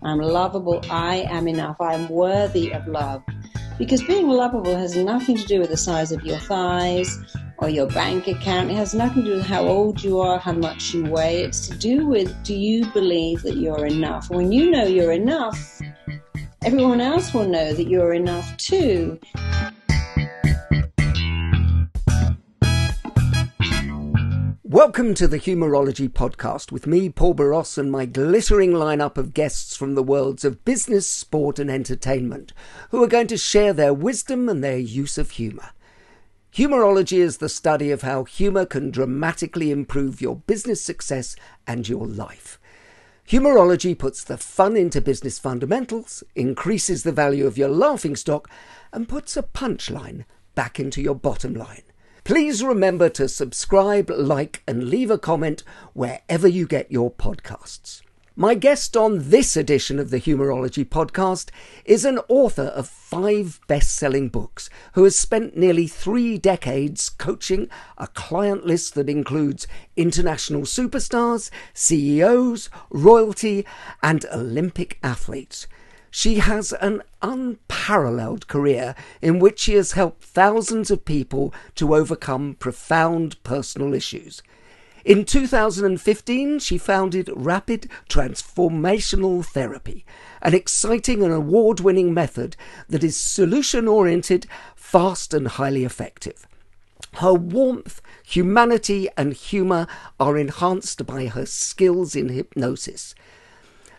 I'm lovable. I am enough. I'm worthy of love. Because being lovable has nothing to do with the size of your thighs or your bank account. It has nothing to do with how old you are, how much you weigh. It's to do with, do you believe that you're enough? When you know you're enough, everyone else will know that you're enough too. Welcome to the Humourology Podcast with me, Paul Boross, and my glittering lineup of guests from the worlds of business, sport and entertainment, who are going to share their wisdom and their use of humour. Humourology is the study of how humour can dramatically improve your business success and your life. Humourology puts the fun into business fundamentals, increases the value of your laughingstock, and puts a punchline back into your bottom line. Please remember to subscribe, like, and leave a comment wherever you get your podcasts. My guest on this edition of the Humourology Podcast is an author of 5 best-selling books who has spent nearly 3 decades coaching a client list that includes international superstars, CEOs, royalty, and Olympic athletes. She has an unparalleled career in which she has helped thousands of people to overcome profound personal issues. In 2015, she founded Rapid Transformational Therapy, an exciting and award-winning method that is solution-oriented, fast and highly effective. Her warmth, humanity and humour are enhanced by her skills in hypnosis.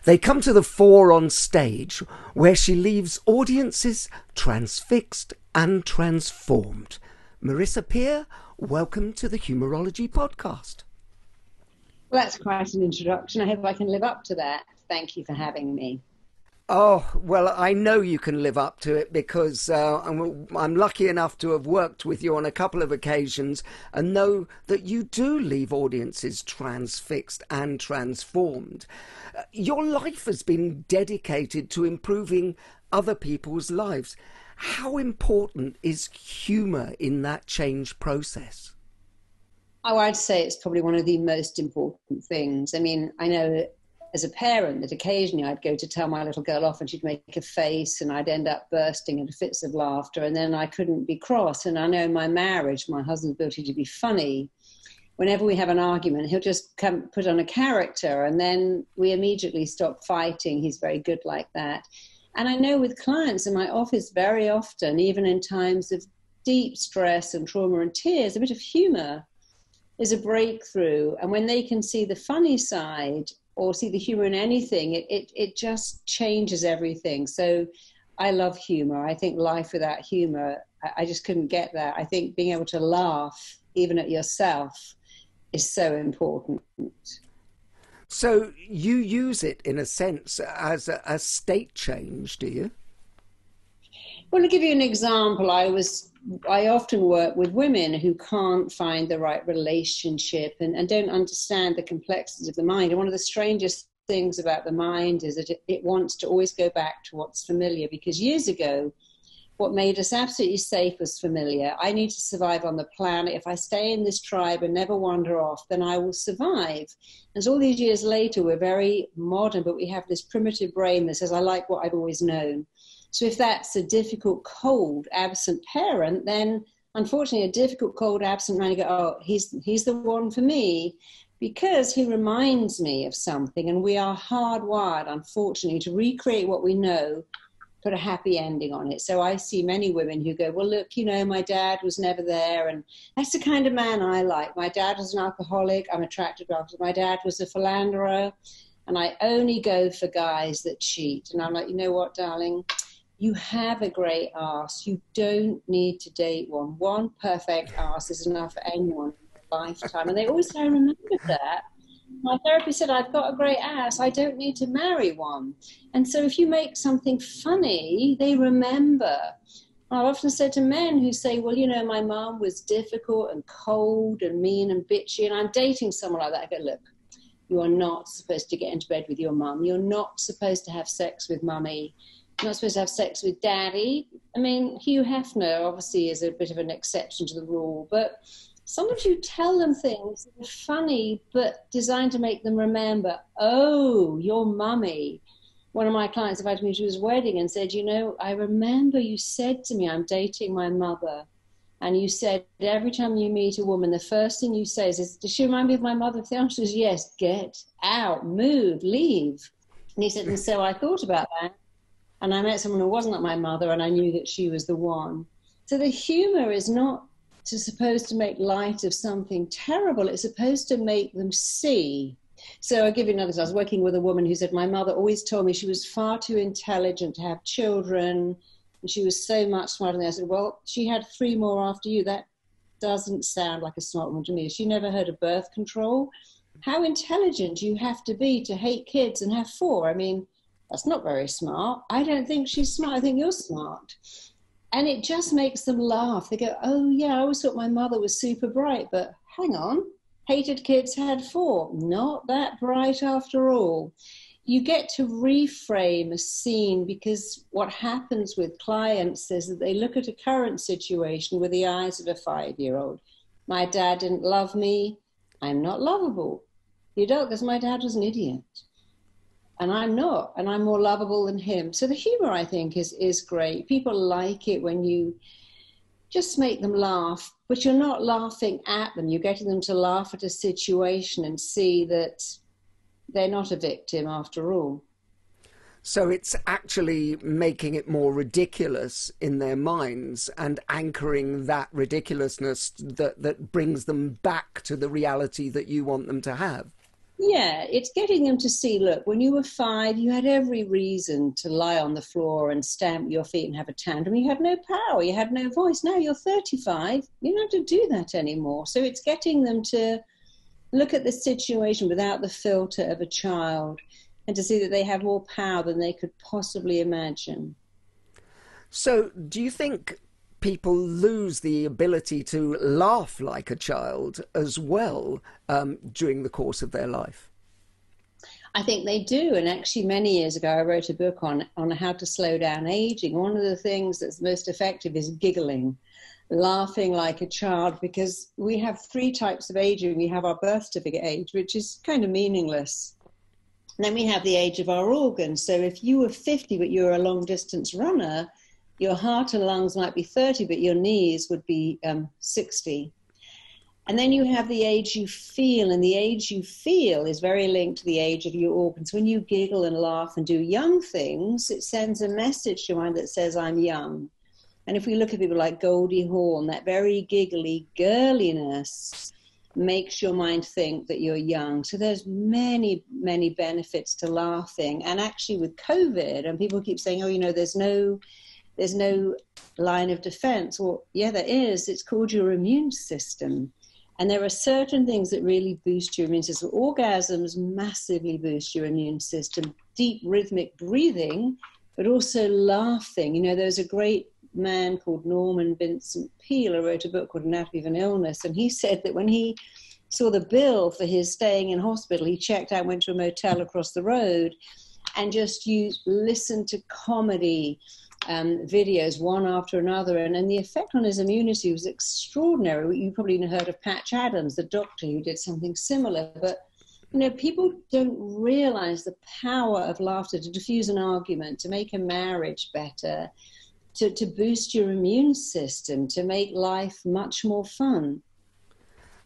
They come to the fore on stage, where she leaves audiences transfixed and transformed. Marisa Peer, welcome to the Humourology Podcast. Well, that's quite an introduction. I hope I can live up to that. Thank you for having me. Oh, well, I know you can live up to it because I'm lucky enough to have worked with you on a couple of occasions and know that you do leave audiences transfixed and transformed. Your life has been dedicated to improving other people's lives. How important is humour in that change process? Oh, I'd say it's probably one of the most important things. I mean, I know as a parent that occasionally I'd go to tell my little girl off and she'd make a face and I'd end up bursting into fits of laughter and then I couldn't be cross. And I know in my marriage, my husband's ability to be funny, whenever we have an argument, he'll just come put on a character and then we immediately stop fighting. He's very good like that. And I know with clients in my office very often, even in times of deep stress and trauma and tears, a bit of humour is a breakthrough. And when they can see the funny side or see the humour in anything, it just changes everything. So I love humour. I think life without humour, I just couldn't get that. I think being able to laugh, even at yourself, is so important. So you use it, in a sense, as a state change, do you? Well, to give you an example, I often work with women who can't find the right relationship and don't understand the complexities of the mind. And one of the strangest things about the mind is that it wants to always go back to what's familiar. Because years ago, what made us absolutely safe was familiar. I need to survive on the planet. If I stay in this tribe and never wander off, then I will survive. And so all these years later, we're very modern, but we have this primitive brain that says, I like what I've always known. So if that's a difficult, cold, absent parent, then unfortunately a difficult, cold, absent man, you go, oh, he's the one for me because he reminds me of something. And we are hardwired, unfortunately, to recreate what we know, put a happy ending on it. So I see many women who go, well, look, my dad was never there. And that's the kind of man I like. My dad was an alcoholic. I'm attracted to alcohol. My dad was a philanderer. And I only go for guys that cheat. And I'm like, you know what, darling? You have a great ass. You don't need to date one. One perfect ass is enough for anyone in their lifetime. And they always say, I remember that. My therapist said, I've got a great ass. I don't need to marry one. And so if you make something funny, they remember. I've often said to men who say, well, my mom was difficult and cold and mean and bitchy, and I'm dating someone like that. I go, look, you are not supposed to get into bed with your mum. You're not supposed to have sex with mummy. You're not supposed to have sex with daddy. I mean, Hugh Hefner obviously is a bit of an exception to the rule, but sometimes you tell them things that are funny, but designed to make them remember, oh, your mummy. one of my clients invited me to his wedding and said, I remember you said to me, I'm dating my mother. And you said, every time you meet a woman, the first thing you say is, does she remind me of my mother? If the answer is yes, get out, move, leave. And he said, and so I thought about that. And I met someone who wasn't like my mother, and I knew that she was the one. So the humor is not supposed to make light of something terrible. It's supposed to make them see. So I'll give you another example. I was working with a woman who said, my mother always told me she was far too intelligent to have children. And she was so much smarter than me. I said, well, she had 3 more after you. That doesn't sound like a smart woman to me. She never heard of birth control. How intelligent you have to be to hate kids and have 4. I mean, that's not very smart. I don't think she's smart. I think you're smart. And it just makes them laugh. They go, oh, yeah, I always thought my mother was super bright. But hang on, hated kids had 4. Not that bright after all. You get to reframe a scene, because what happens with clients is that they look at a current situation with the eyes of a 5-year-old. My dad didn't love me. I'm not lovable. You don't, because my dad was an idiot. And I'm not, and I'm more lovable than him. So the humor, I think, is great. People like it when you just make them laugh, but you're not laughing at them. You're getting them to laugh at a situation and see that they're not a victim after all. So it's actually making it more ridiculous in their minds and anchoring that ridiculousness that brings them back to the reality that you want them to have. Yeah, it's getting them to see, look, when you were 5, you had every reason to lie on the floor and stamp your feet and have a tantrum. You had no power, you had no voice. Now you're 35, you don't have to do that anymore. So it's getting them to look at the situation without the filter of a child and to see that they have more power than they could possibly imagine. So do you think people lose the ability to laugh like a child as well during the course of their life? I think they do. And actually, many years ago, I wrote a book on how to slow down aging. One of the things that's most effective is giggling, laughing like a child, because we have 3 types of aging. We have our birth certificate age, which is kind of meaningless. And then we have the age of our organs. So if you were 50, but you were a long distance runner, your heart and lungs might be 30, but your knees would be 60. And then you have the age you feel, and the age you feel is very linked to the age of your organs. When you giggle and laugh and do young things, it sends a message to your mind that says, I'm young. And if we look at people like Goldie Hawn, that very giggly girliness makes your mind think that you're young. So there's many, many benefits to laughing. And actually with COVID, and people keep saying, oh, there's no line of defense. Well, yeah, there is. It's called your immune system. And there are certain things that really boost your immune system. Orgasms massively boost your immune system. Deep rhythmic breathing, but also laughing. There's a great man called Norman Vincent Peale who wrote a book called Anatomy of an Illness. And he said that when he saw the bill for his staying in hospital, he checked out, went to a motel across the road, and just listened to comedy videos one after another, and the effect on his immunity was extraordinary. You probably heard of Patch Adams, the doctor who did something similar, but people don't realize the power of laughter to diffuse an argument, to make a marriage better, to boost your immune system, to make life much more fun.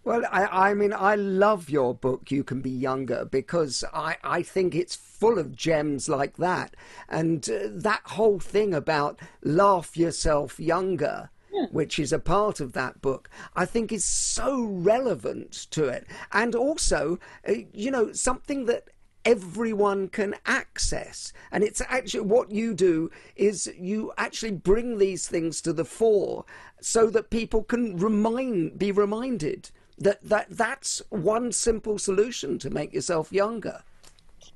Well, I mean, I love your book, You Can Be Younger, because I think it's full of gems like that. And that whole thing about laugh yourself younger, which is a part of that book, I think is so relevant to it. And also, something that everyone can access. And it's actually what you do is you actually bring these things to the fore so that people can be reminded that's one simple solution to make yourself younger.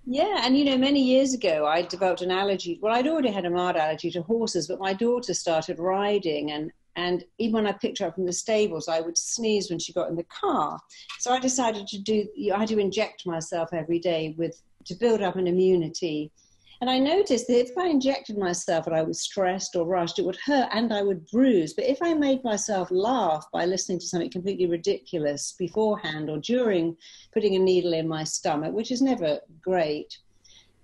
Yeah, and many years ago I developed an allergy. Well, I'd already had a mild allergy to horses, but my daughter started riding, and even when I picked her up from the stables, I would sneeze when she got in the car. So I decided I had to inject myself every day to build up an immunity. And I noticed that if I injected myself and I was stressed or rushed, it would hurt and I would bruise. But if I made myself laugh by listening to something completely ridiculous beforehand or during putting a needle in my stomach, which is never great,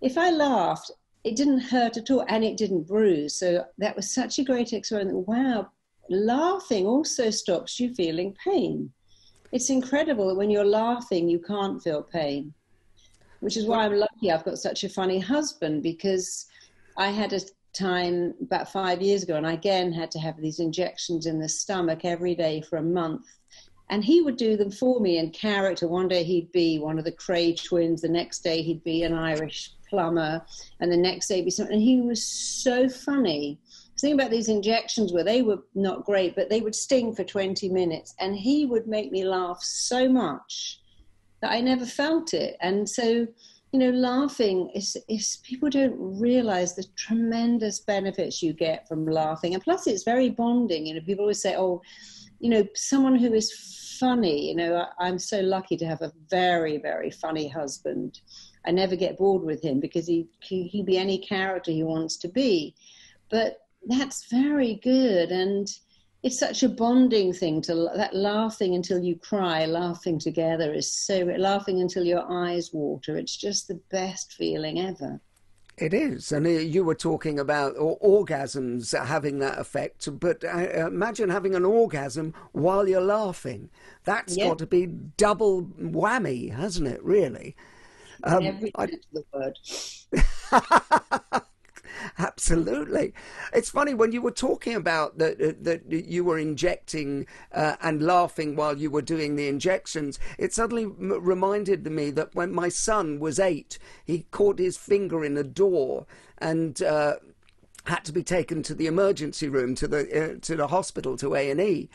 if I laughed, it didn't hurt at all, and it didn't bruise. So that was such a great experiment. Wow, laughing also stops you feeling pain. It's incredible that when you're laughing, you can't feel pain, which is why I'm lucky I've got such a funny husband, because I had a time about 5 years ago, and I again had to have these injections in the stomach every day for a month. And he would do them for me in character. One day he'd be one of the Cray twins, the next day he'd be an Irish plumber, and the next day he'd be something. And he was so funny. The thing about these injections were they were not great, but they would sting for 20 minutes, and he would make me laugh so much that I never felt it. And so, you know, laughing is people don't realize the tremendous benefits you get from laughing. And plus it's very bonding. You know, people always say, oh, you know, someone who is funny, you know, I'm so lucky to have a very, very funny husband. I never get bored with him because he'd be any character he wants to be. But that's very good. And it's such a bonding thing, that laughing until you cry, laughing together is so, laughing until your eyes water. It's just the best feeling ever. It is. And you were talking about orgasms having that effect, but imagine having an orgasm while you're laughing. That's got to be double whammy, hasn't it, really? Every sense of the word. Absolutely. It's funny, when you were talking about that you were injecting and laughing while you were doing the injections, it suddenly reminded me that when my son was 8, he caught his finger in a door and had to be taken to the emergency room, to the hospital, to A&E.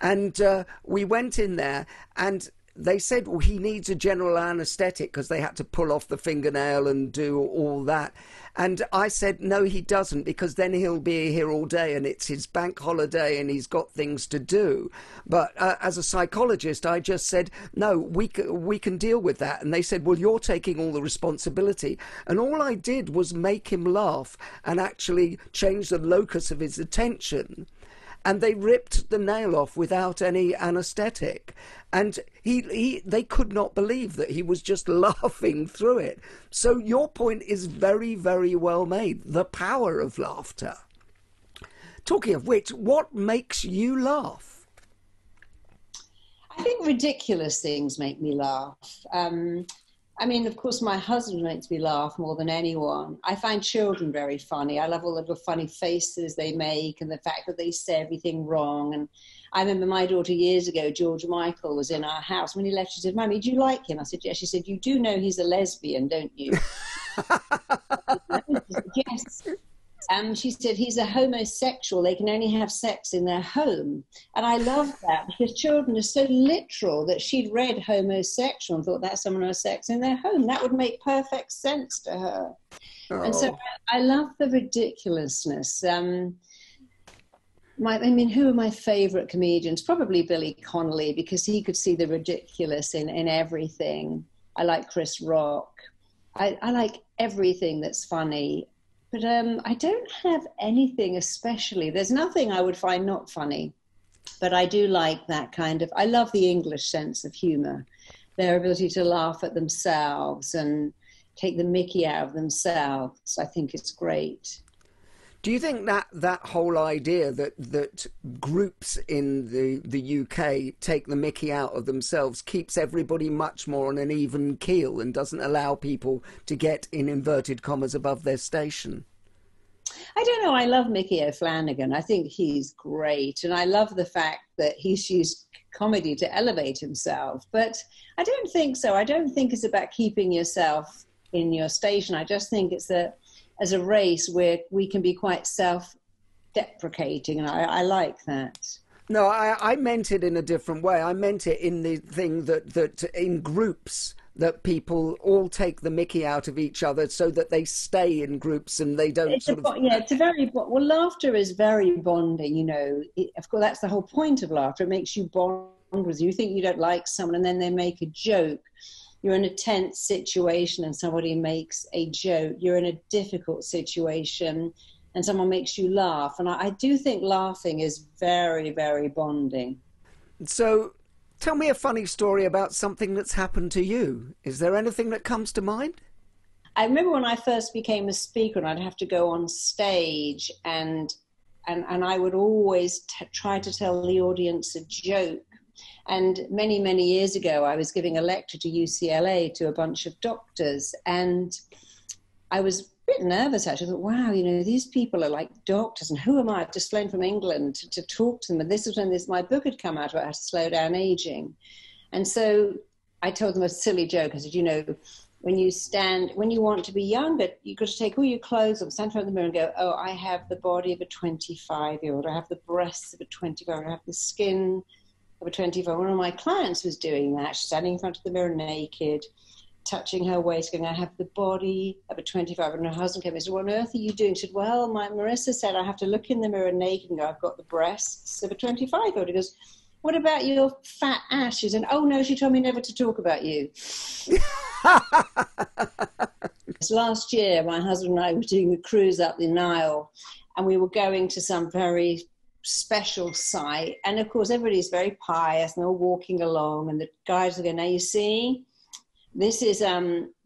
And we went in there, and they said, well, he needs a general anaesthetic because they had to pull off the fingernail and do all that. And I said, no, he doesn't, because then he'll be here all day and it's his bank holiday and he's got things to do. But as a psychologist, I just said, no, we can deal with that. And they said, well, you're taking all the responsibility. And all I did was make him laugh and actually change the locus of his attention. And they ripped the nail off without any anaesthetic. And they could not believe that he was just laughing through it. So your point is very, very well made. The power of laughter. Talking of which, what makes you laugh? I think ridiculous things make me laugh. I mean, of course, my husband makes me laugh more than anyone. I find children very funny. I love all the little funny faces they make and the fact that they say everything wrong. And I remember my daughter years ago, George Michael, was in our house. When he left, she said, Mummy, do you like him? I said, yes. She said, you do know he's a lesbian, don't you? Said, yes. She said, he's a homosexual. They can only have sex in their home. And I love that, because children are so literal that she'd read homosexual and thought that's someone who has sex in their home. That would make perfect sense to her. Oh. And so I love the ridiculousness. I mean, who are my favourite comedians? Probably Billy Connolly, because he could see the ridiculous in everything. I like Chris Rock. I like everything that's funny. But I don't have anything especially. There's nothing I would find not funny. But I do like that kind of, I love the English sense of humour, their ability to laugh at themselves and take the mickey out of themselves. I think it's great. Do you think that whole idea that groups in the UK take the mickey out of themselves keeps everybody much more on an even keel and doesn't allow people to get, in inverted commas, above their station? I don't know. I love Mickey O'Flanagan. I think he's great. And I love the fact that he's used comedy to elevate himself. But I don't think so. I don't think it's about keeping yourself in your station. I just think it's that as a race where we can be quite self-deprecating, and I like that. No, I meant it in a different way. I meant it in the thing that in groups that people all take the mickey out of each other so that they stay in groups and they don't it's a very, well, laughter is very bonding, you know. Of course, that's the whole point of laughter. It makes you bond with you. You think you don't like someone and then they make a joke. You're in a tense situation and somebody makes a joke. You're in a difficult situation and someone makes you laugh. And I do think laughing is very, very bonding. So tell me a funny story about something that's happened to you. Is there anything that comes to mind? I remember when I first became a speaker and I'd have to go on stage and I would always try to tell the audience a joke. And many, many years ago, I was giving a lecture to UCLA to a bunch of doctors, and I was a bit nervous, actually. I thought, wow, these people are like doctors, and who am I? I've just flown from England to talk to them. And this is when my book had come out about how to slow down aging. And so I told them a silly joke. I said, when you want to be younger, you've got to take all your clothes off, stand in front of the mirror and go, oh, I have the body of a 25-year-old. I have the breasts of a 25-year-old. I have the skin of a 25. One of my clients was doing that, standing in front of the mirror naked, touching her waist, going, I have the body of a 25. And her husband came and said, what on earth are you doing? She said, well, Marisa said I have to look in the mirror naked and go, I've got the breasts of a 25-year-old. He goes, what about your fat ass? She said, oh, no, she told me never to talk about you. Last year, my husband and I were doing a cruise up the Nile, and we were going to some very special site. And, of course, everybody's very pious, and they're all walking along, and the guides are going, now, you see, this is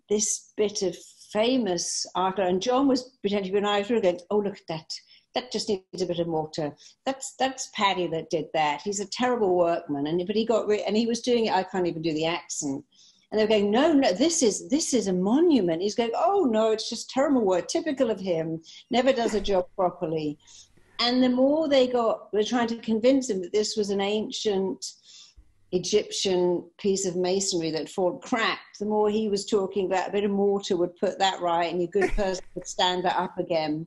this bit of famous art. And John was pretending to be an Irish going, oh, look at that. That just needs a bit of mortar. That's Paddy that did that. He's a terrible workman. But he got and he was doing it. I can't even do the accent. And they were going, no, this is a monument. He's going, oh no, it's just terrible work, typical of him. Never does a job properly. And the more they were trying to convince him that this was an ancient Egyptian piece of masonry that fought cracked, the more he was talking about a bit of mortar would put that right, and a good person would stand that up again.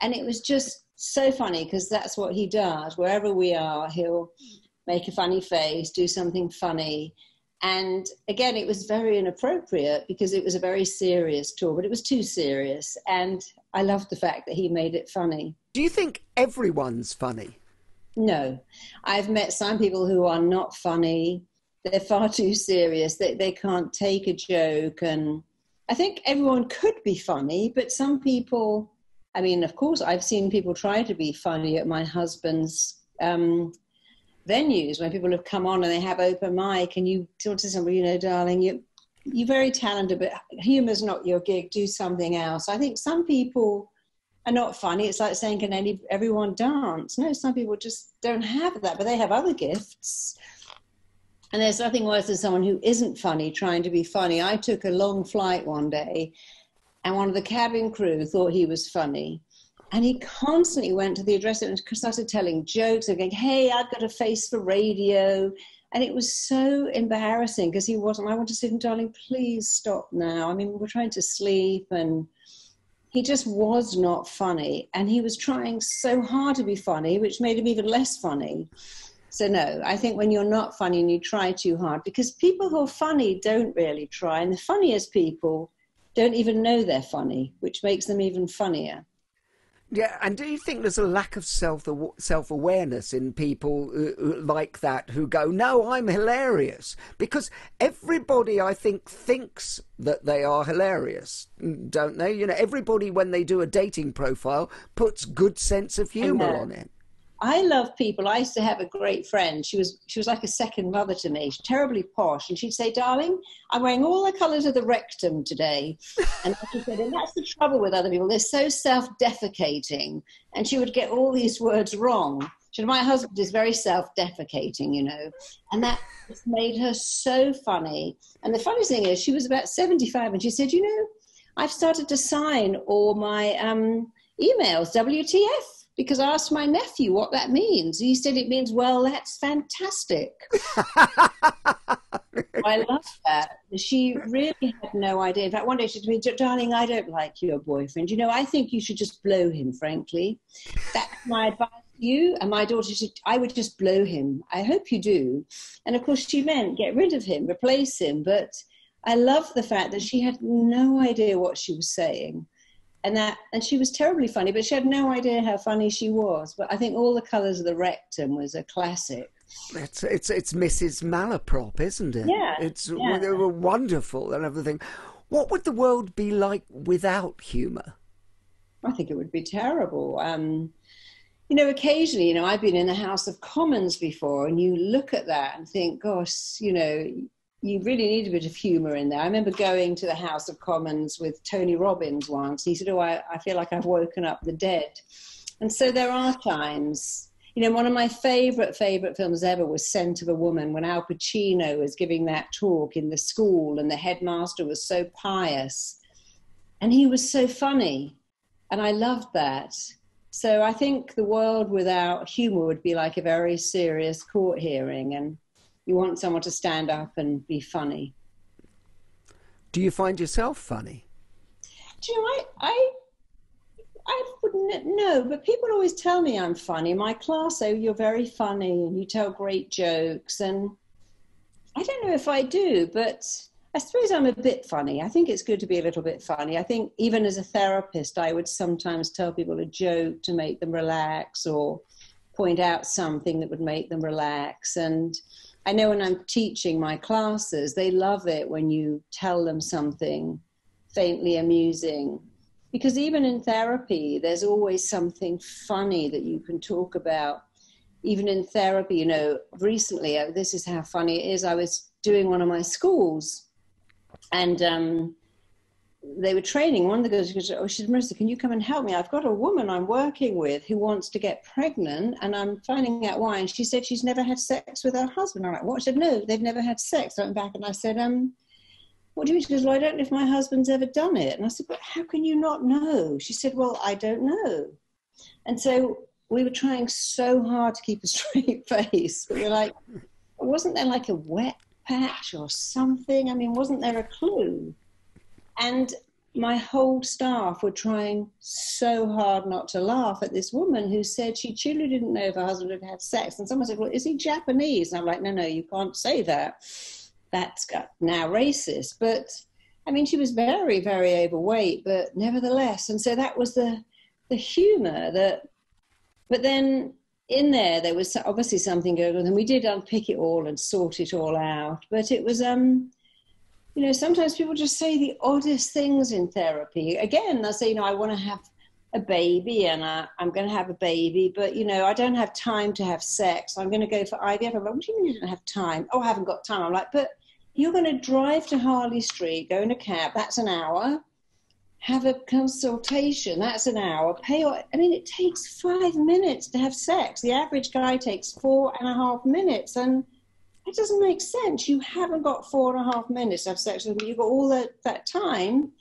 And it was just so funny because that's what he does. Wherever we are, he'll make a funny face, do something funny. And again, it was very inappropriate because it was a very serious tour, but it was too serious. And I loved the fact that he made it funny. Do you think everyone's funny? No. I've met some people who are not funny. They're far too serious. They can't take a joke. And I think everyone could be funny, but some people... I mean, of course, I've seen people try to be funny at my husband's venues when people have come on and they have open mic and you talk to somebody, darling, you're very talented, but humour's not your gig, do something else. I think some people are not funny. It's like saying, can everyone dance? No, some people just don't have that, but they have other gifts. And there's nothing worse than someone who isn't funny trying to be funny. I took a long flight one day, and one of the cabin crew thought he was funny. And he constantly went to the address and started telling jokes and going, hey, I've got a face for radio. And it was so embarrassing because he wasn't. I want to say to him, darling, please stop now. I mean, we're trying to sleep. And he just was not funny. And he was trying so hard to be funny, which made him even less funny. So no, I think when you're not funny and you try too hard, because people who are funny don't really try. And the funniest people don't even know they're funny, which makes them even funnier. Yeah, and do you think there's a lack of self-awareness in people like that who go, no, I'm hilarious? Because everybody, I think, thinks that they are hilarious, don't they? Everybody, when they do a dating profile, puts good sense of humour on it. I love people. I used to have a great friend. She was like a second mother to me. She's terribly posh. And she'd say, darling, I'm wearing all the colours of the rectum today. And she said, and that's the trouble with other people. They're so self-defecating. And she would get all these words wrong. She said, my husband is very self-defecating, And that just made her so funny. And the funny thing is, she was about 75. And she said, I've started to sign all my emails, WTF. Because I asked my nephew what that means. He said it means, well, that's fantastic. I love that. She really had no idea. In fact, one day she said to me, darling, I don't like your boyfriend. I think you should just blow him, frankly. That's my advice to you. And my daughter said, I would just blow him. I hope you do. And, of course, she meant get rid of him, replace him. But I love the fact that she had no idea what she was saying. And she was terribly funny, but she had no idea how funny she was. But I think All the Colours of the Rectum was a classic. It's Mrs. Malaprop, isn't it? Yeah. They were wonderful and everything. What would the world be like without humour? I think it would be terrible. Occasionally, I've been in the House of Commons before, and you look at that and think, gosh, you really need a bit of humour in there. I remember going to the House of Commons with Tony Robbins once. He said, I feel like I've woken up the dead. And so there are times, one of my favourite films ever was Scent of a Woman, when Al Pacino was giving that talk in the school and the headmaster was so pious and he was so funny. And I loved that. So I think the world without humour would be like a very serious court hearing, and you want someone to stand up and be funny. Do you find yourself funny? Do you know, I wouldn't know, but people always tell me I'm funny. My class say, you're very funny and you tell great jokes. And I don't know if I do, but I suppose I'm a bit funny. I think it's good to be a little bit funny. I think even as a therapist, I would sometimes tell people a joke to make them relax or point out something that would make them relax. And I know when I'm teaching my classes, they love it when you tell them something faintly amusing. Because even in therapy, there's always something funny that you can talk about. Even in therapy, recently, this is how funny it is. I was doing one of my schools and they were training. One of the girls goes, she said, Marisa, can you come and help me? I've got a woman I'm working with who wants to get pregnant and I'm finding out why. And she said she's never had sex with her husband. I'm like, what? She said, no, they've never had sex. I went back and I said, what do you mean? She goes, well, I don't know if my husband's ever done it. And I said, but how can you not know? She said, well, I don't know. And so we were trying so hard to keep a straight face. We were like, wasn't there like a wet patch or something? I mean, wasn't there a clue? And my whole staff were trying so hard not to laugh at this woman who said she truly didn't know if her husband had had sex. And someone said, well, is he Japanese? And I'm like, no, you can't say that. That's now racist. But, I mean, she was very, very overweight, but nevertheless. And so that was the humour that, but then in there was obviously something going on. And we did unpick it all and sort it all out. But it was, sometimes people just say the oddest things in therapy. Again, they'll say, I want to have a baby and I'm going to have a baby, but, I don't have time to have sex. I'm going to go for IVF. I'm like, what do you mean you don't have time? Oh, I haven't got time. I'm like, but you're going to drive to Harley Street, go in a cab, that's an hour. Have a consultation, that's an hour. It takes 5 minutes to have sex. The average guy takes 4.5 minutes. And it doesn't make sense. You haven't got 4.5 minutes to have sex with me. You've got all that time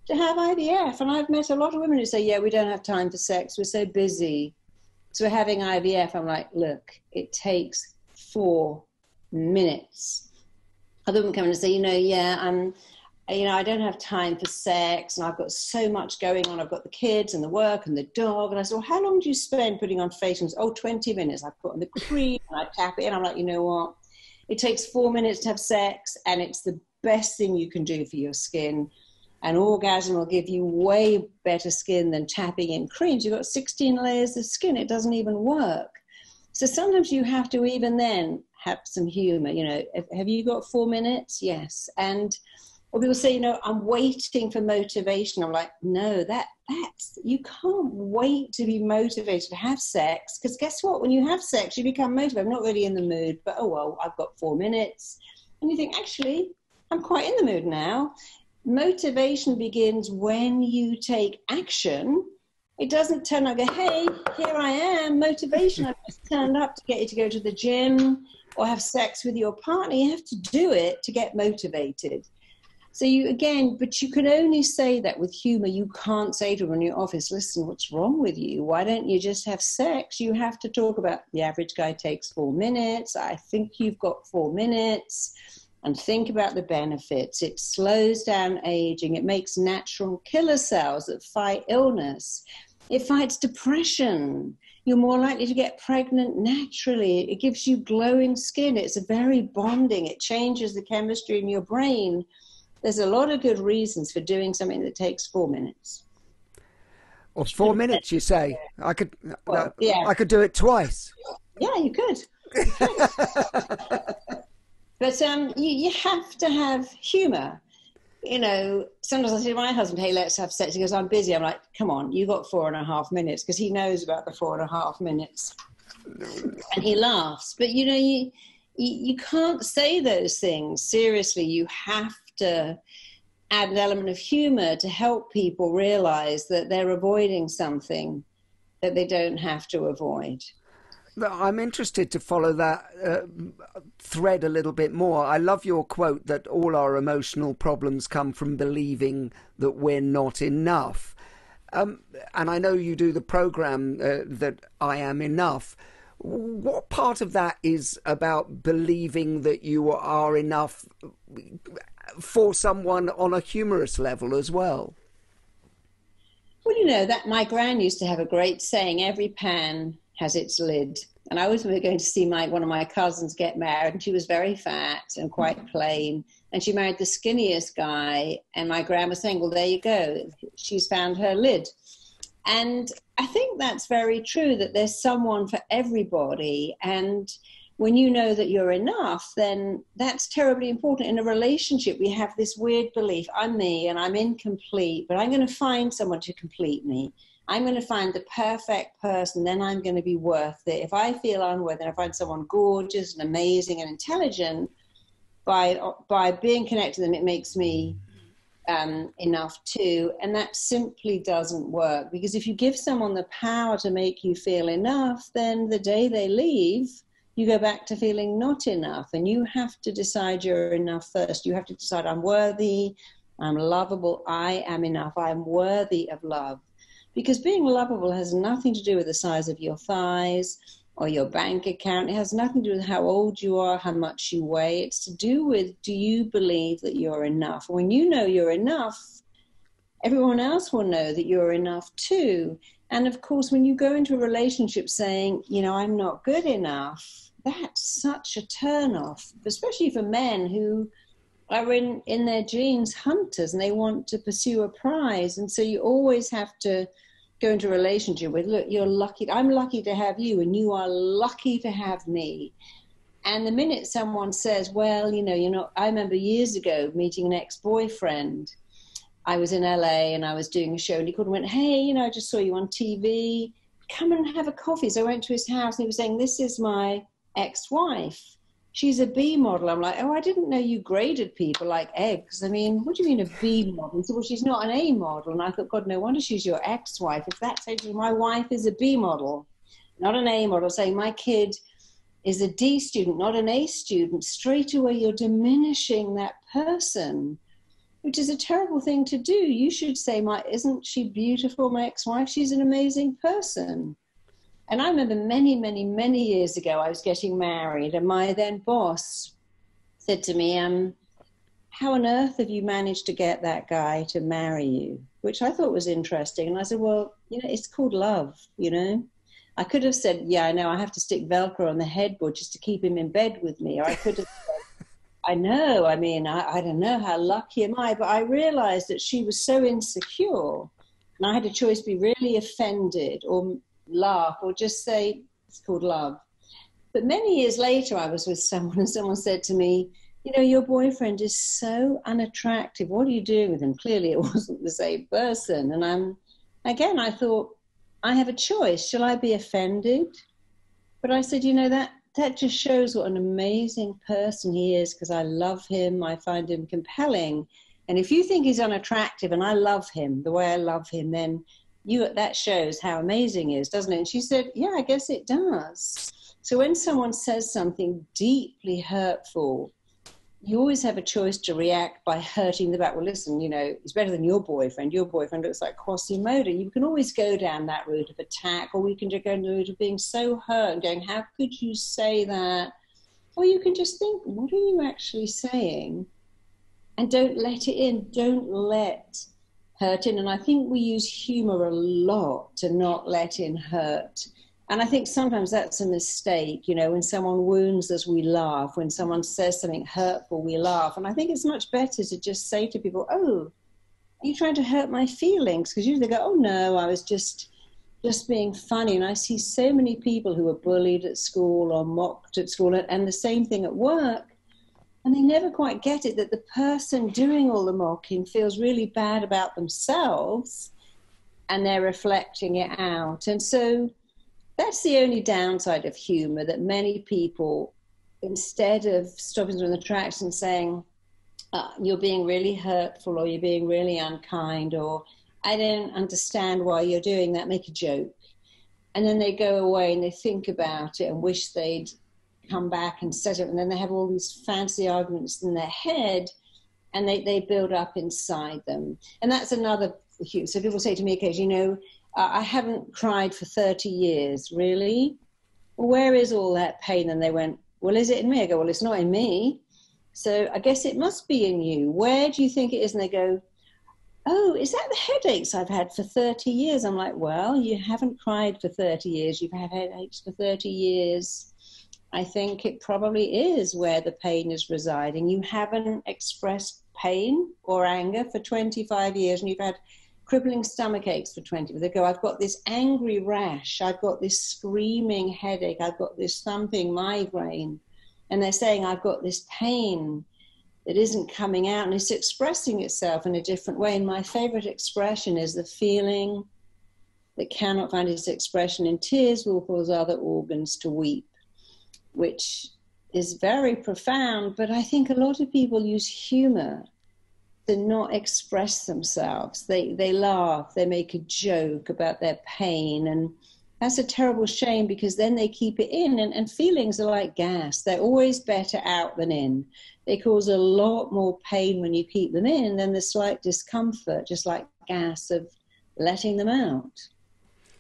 to have IVF. And I've met a lot of women who say, yeah, we don't have time for sex. We're so busy. So we're having IVF. I'm like, look, it takes 4 minutes. Other women come in and say, I don't have time for sex and I've got so much going on. I've got the kids and the work and the dog. And I said, well, how long do you spend putting on facials? 20 minutes. I put on the cream and I tap it in. I'm like, you know what? It takes 4 minutes to have sex and it's the best thing you can do for your skin. An orgasm will give you way better skin than tapping in creams. You've got 16 layers of skin. It doesn't even work. So sometimes you have to even then have some humor. Have you got 4 minutes? Yes. Or people say, I'm waiting for motivation. I'm like, no, that's you can't wait to be motivated to have sex. Because guess what? When you have sex, you become motivated. I'm not really in the mood, but I've got 4 minutes. And you think, actually, I'm quite in the mood now. Motivation begins when you take action. It doesn't turn up and go, hey, here I am, motivation. I've just turned up to get you to go to the gym or have sex with your partner. You have to do it to get motivated. So but you can only say that with humor. You can't say to them in your office, listen, what's wrong with you? Why don't you just have sex? You have to talk about the average guy takes 4 minutes. I think you've got 4 minutes. And think about the benefits. It slows down aging. It makes natural killer cells that fight illness. It fights depression. You're more likely to get pregnant naturally. It gives you glowing skin. It's very bonding. It changes the chemistry in your brain. There's a lot of good reasons for doing something that takes 4 minutes. Or 4 minutes, you say? I could do it twice. Yeah, you could. But you have to have humour. Sometimes I say to my husband, hey, let's have sex. He goes, I'm busy. I'm like, come on, you got 4.5 minutes, because he knows about the 4.5 minutes. And he laughs. But, you you can't say those things. Seriously, you have to add an element of humor to help people realize that they're avoiding something that they don't have to avoid. I'm interested to follow that thread a little bit more. I love your quote that all our emotional problems come from believing that we're not enough. And I know you do the program that I Am Enough. What part of that is about believing that you are enough for someone on a humorous level as well? Well, you know, that my gran used to have a great saying, every pan has its lid. And I was going to see one of my cousins get married, and she was very fat and quite plain. And she married the skinniest guy. And my gran was saying, well, there you go. She's found her lid. And I think that's very true, that there's someone for everybody. And when you know that you're enough, then that's terribly important. In a relationship, we have this weird belief, I'm me and I'm incomplete, but I'm going to find someone to complete me. I'm going to find the perfect person, then I'm going to be worth it. If I feel unworthy and I find someone gorgeous and amazing and intelligent, by being connected to them, it makes me enough too. And that simply doesn't work, because if you give someone the power to make you feel enough, then the day they leave, you go back to feeling not enough. And you have to decide you're enough first. You have to decide, I'm worthy, I'm lovable, I am enough, I'm worthy of love. Because being lovable has nothing to do with the size of your thighs or your bank account. It has nothing to do with how old you are, how much you weigh. It's to do with, do you believe that you're enough? When you know you're enough, everyone else will know that you're enough too. And of course, when you go into a relationship saying, you know, I'm not good enough, that's such a turnoff, especially for men who are in their genes hunters and they want to pursue a prize. And so you always have to go into a relationship with, look, you're lucky, I'm lucky to have you and you are lucky to have me. And the minute someone says, well, you know, you're not, I remember years ago meeting an ex-boyfriend. I was in LA and I was doing a show and he called and went, hey, you know, I just saw you on TV, come and have a coffee. So I went to his house and he was saying, this is my ex-wife. She's a B model. I'm like, oh, I didn't know you graded people like eggs. I mean, what do you mean a B model? He said, well, she's not an A model. And I thought, God, no wonder she's your ex-wife. If that's actually, my wife is a B model, not an A model. Saying my kid is a D student, not an A student. Straight away, you're diminishing that person, which is a terrible thing to do. You should say, isn't she beautiful, my ex-wife? She's an amazing person. And I remember many, many, many years ago, I was getting married, and my then boss said to me, how on earth have you managed to get that guy to marry you? Which I thought was interesting. And I said, well, you know, it's called love, you know. I could have said, yeah, I know, I have to stick Velcro on the headboard just to keep him in bed with me. Or I could have said, I know, I mean, I don't know, how lucky am I? But I realized that she was so insecure, and I had a choice to be really offended or laugh or just say it's called love. But many years later I was with someone and someone said to me, you know, your boyfriend is so unattractive, what are you doing with him? Clearly it wasn't the same person. And I thought, I have a choice, shall I be offended? But I said, you know, that just shows what an amazing person he is, because I love him, I find him compelling. And if you think he's unattractive and I love him the way I love him, then that shows how amazing he is, doesn't it? And she said, yeah, I guess it does. So when someone says something deeply hurtful, you always have a choice to react by hurting the back. Well, listen, you know, it's better than your boyfriend. Your boyfriend looks like Quasimodo. You can always go down that route of attack, or we can just go down the route of being so hurt and going, how could you say that? Or you can just think, what are you actually saying? And don't let it in. Don't let hurt in. And I think we use humor a lot to not let in hurt. And I think sometimes that's a mistake. You know, when someone wounds us, we laugh. When someone says something hurtful, we laugh. And I think it's much better to just say to people, oh, are you trying to hurt my feelings? Because usually they go, oh no, I was just being funny. And I see so many people who are bullied at school or mocked at school, and the same thing at work. And they never quite get it, that the person doing all the mocking feels really bad about themselves and they're reflecting it out. And so that's the only downside of humor, that many people instead of stopping them in the tracks and saying, you're being really hurtful, or you're being really unkind, or I don't understand why you're doing that, make a joke. And then they go away and they think about it and wish they'd come back and set it. And then they have all these fancy arguments in their head, and they build up inside them. And that's another huge. So people say to me occasionally, I haven't cried for 30 years. Really? Where is all that pain? And they went, well, is it in me? I go, well, it's not in me. So I guess it must be in you. Where do you think it is? And they go, oh, is that the headaches I've had for 30 years? I'm like, well, you haven't cried for 30 years. You've had headaches for 30 years. I think it probably is where the pain is residing. You haven't expressed pain or anger for 25 years, and you've had crippling stomach aches for 20. They go, I've got this angry rash. I've got this screaming headache. I've got this thumping migraine. And they're saying, I've got this pain that isn't coming out, and it's expressing itself in a different way. And my favorite expression is the feeling that cannot find its expression in tears will cause other organs to weep, which is very profound. But I think a lot of people use humor to not express themselves. They laugh, they make a joke about their pain, and that's a terrible shame, because then they keep it in, and feelings are like gas. They're always better out than in. They cause a lot more pain when you keep them in than the slight discomfort, just like gas, of letting them out.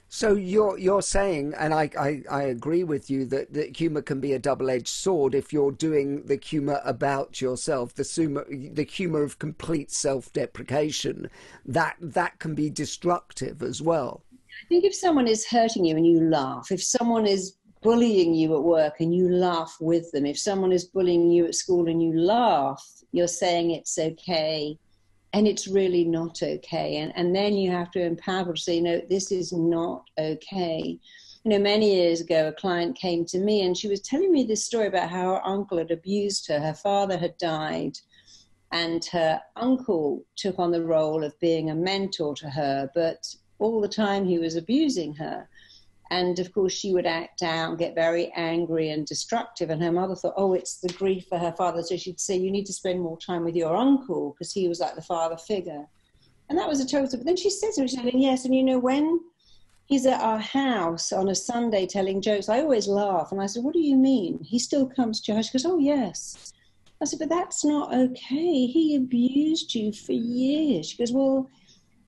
So you're saying, and I agree with you, that humour can be a double-edged sword if you're doing the humour about yourself, the humour of complete self-deprecation, that can be destructive as well. I think if someone is hurting you and you laugh, if someone is bullying you at work and you laugh with them, if someone is bullying you at school and you laugh, you're saying it's okay. And it's really not okay. And then you have to empower people to say, this is not okay. Many years ago, a client came to me and she was telling me this story about how her uncle had abused her. Her father had died, and her uncle took on the role of being a mentor to her, but all the time he was abusing her. And of course, she would act out and get very angry and destructive. And her mother thought, oh, it's the grief for her father. So she'd say, you need to spend more time with your uncle, because he was like the father figure. And that was a total. But then she said to me, yes, and when he's at our house on a Sunday telling jokes, I always laugh. And I said, what do you mean? He still comes to your house? She goes, oh, yes. I said, but that's not okay. He abused you for years. She goes, well,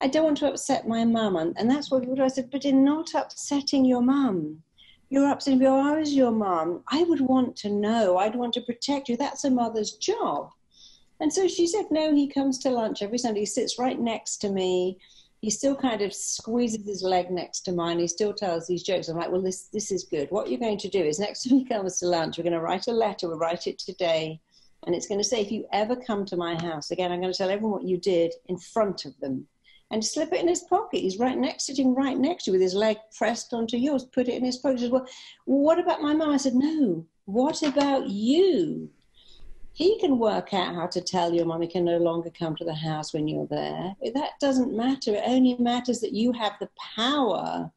I don't want to upset my mum. And that's what I said, but in not upsetting your mum, you're upsetting me. Oh, I was your mum. I would want to know. I'd want to protect you. That's a mother's job. And so she said, no, he comes to lunch every Sunday. He sits right next to me. He still kind of squeezes his leg next to mine. He still tells these jokes. I'm like, well, this is good. What you're going to do is next time he comes to lunch, we're going to write a letter. We'll write it today. And it's going to say, if you ever come to my house again, I'm going to tell everyone what you did in front of them. And slip it in his pocket. He's sitting right next to you with his leg pressed onto yours. Put it in his pocket. He said, well, what about my mum? I said, no, what about you? He can work out how to tell your mum he can no longer come to the house when you're there. That doesn't matter. It only matters that you have the power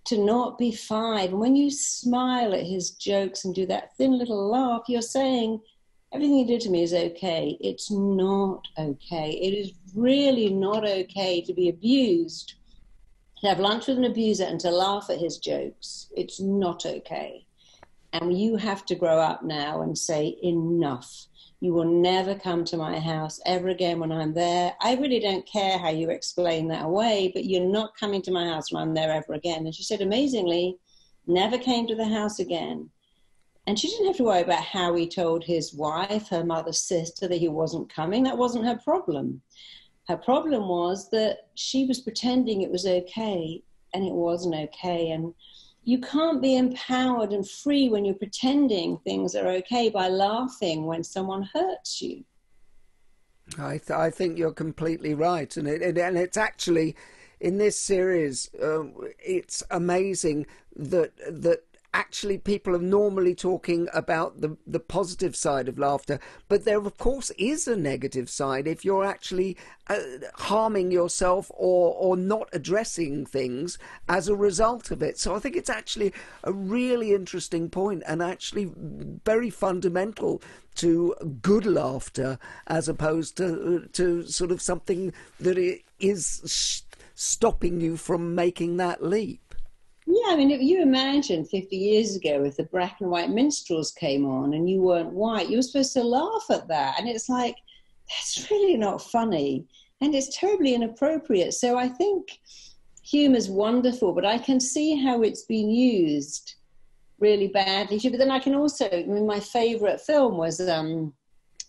to not be 5. And when you smile at his jokes and do that thin little laugh, you're saying, everything you did to me is okay. It's not okay. It is really not okay to be abused, to have lunch with an abuser and to laugh at his jokes. It's not okay. And you have to grow up now and say, enough. You will never come to my house ever again when I'm there. I really don't care how you explain that away, but you're not coming to my house when I'm there ever again. And she said, amazingly, never came to the house again. And she didn't have to worry about how he told his wife, her mother's sister, that he wasn't coming. That wasn't her problem. Her problem was that she was pretending it was okay, and it wasn't okay. And you can't be empowered and free when you're pretending things are okay by laughing when someone hurts you. I think you're completely right. And it's actually, in this series, it's amazing that actually people are normally talking about the positive side of laughter, but there of course is a negative side if you're actually harming yourself or not addressing things as a result of it. So I think it's actually a really interesting point, and actually very fundamental to good laughter, as opposed to sort of something that is stopping you from making that leap. Yeah, I mean, if you imagine 50 years ago, if the black and white minstrels came on and you weren't white, you were supposed to laugh at that. And it's like, that's really not funny. And it's terribly inappropriate. So I think humour's wonderful, but I can see how it's been used really badly. But then I can also, I mean, my favourite film was, what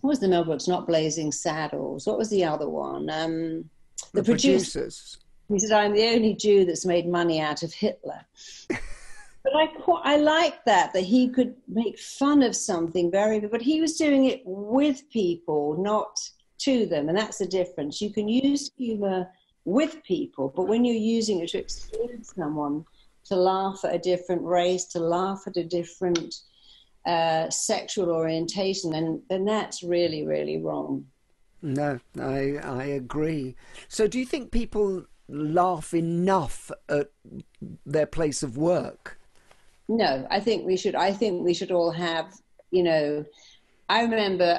was the Mel Brooks, not Blazing Saddles? What was the other one? The Producers. He said, I'm the only Jew that's made money out of Hitler. But I like that he could make fun of something but he was doing it with people, not to them. And that's the difference. You can use humour with people, but when you're using it to exclude someone, to laugh at a different race, to laugh at a different sexual orientation, then that's really, really wrong. No, I agree. So do you think people laugh enough at their place of work? No, I think we should all have, I remember,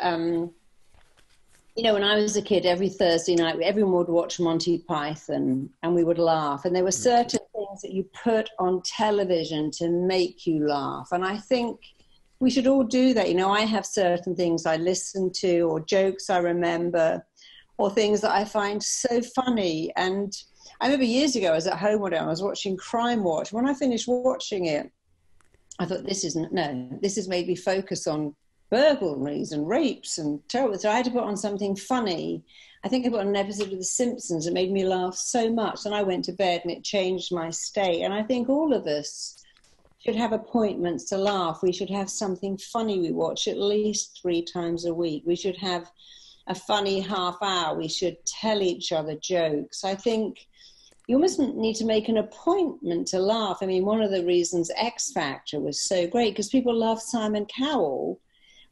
when I was a kid, every Thursday night, everyone would watch Monty Python and we would laugh. And there were certain things that you put on television to make you laugh. And I think we should all do that. I have certain things I listen to, or jokes I remember, or things that I find so funny. And I remember years ago, I was at home one day, I was watching Crime Watch. When I finished watching it, I thought, this has made me focus on burglaries and rapes and terrible. So I had to put on something funny. I think I put on an episode of The Simpsons. It made me laugh so much. And I went to bed and it changed my state. And I think all of us should have appointments to laugh. We should have something funny we watch at least 3 times a week. We should have a funny half hour. We should tell each other jokes. I think you almost need to make an appointment to laugh. I mean, one of the reasons X Factor was so great, because people love Simon Cowell.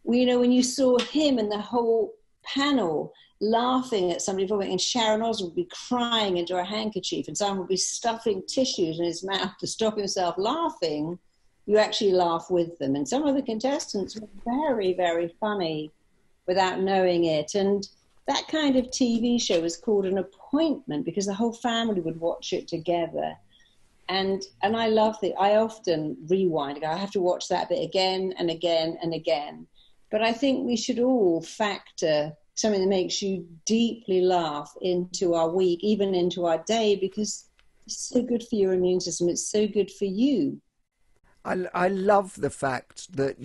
When you saw him and the whole panel laughing at somebody, and Sharon Osbourne would be crying into a handkerchief and someone would be stuffing tissues in his mouth to stop himself laughing, you actually laugh with them. And some of the contestants were very, very funny without knowing it. And that kind of TV show was called an appointment because the whole family would watch it together. And I loved it. I often rewind. I have to watch that bit again and again and again. But I think we should all factor something that makes you deeply laugh into our week, even into our day, because it's so good for your immune system. It's so good for you. I love the fact that,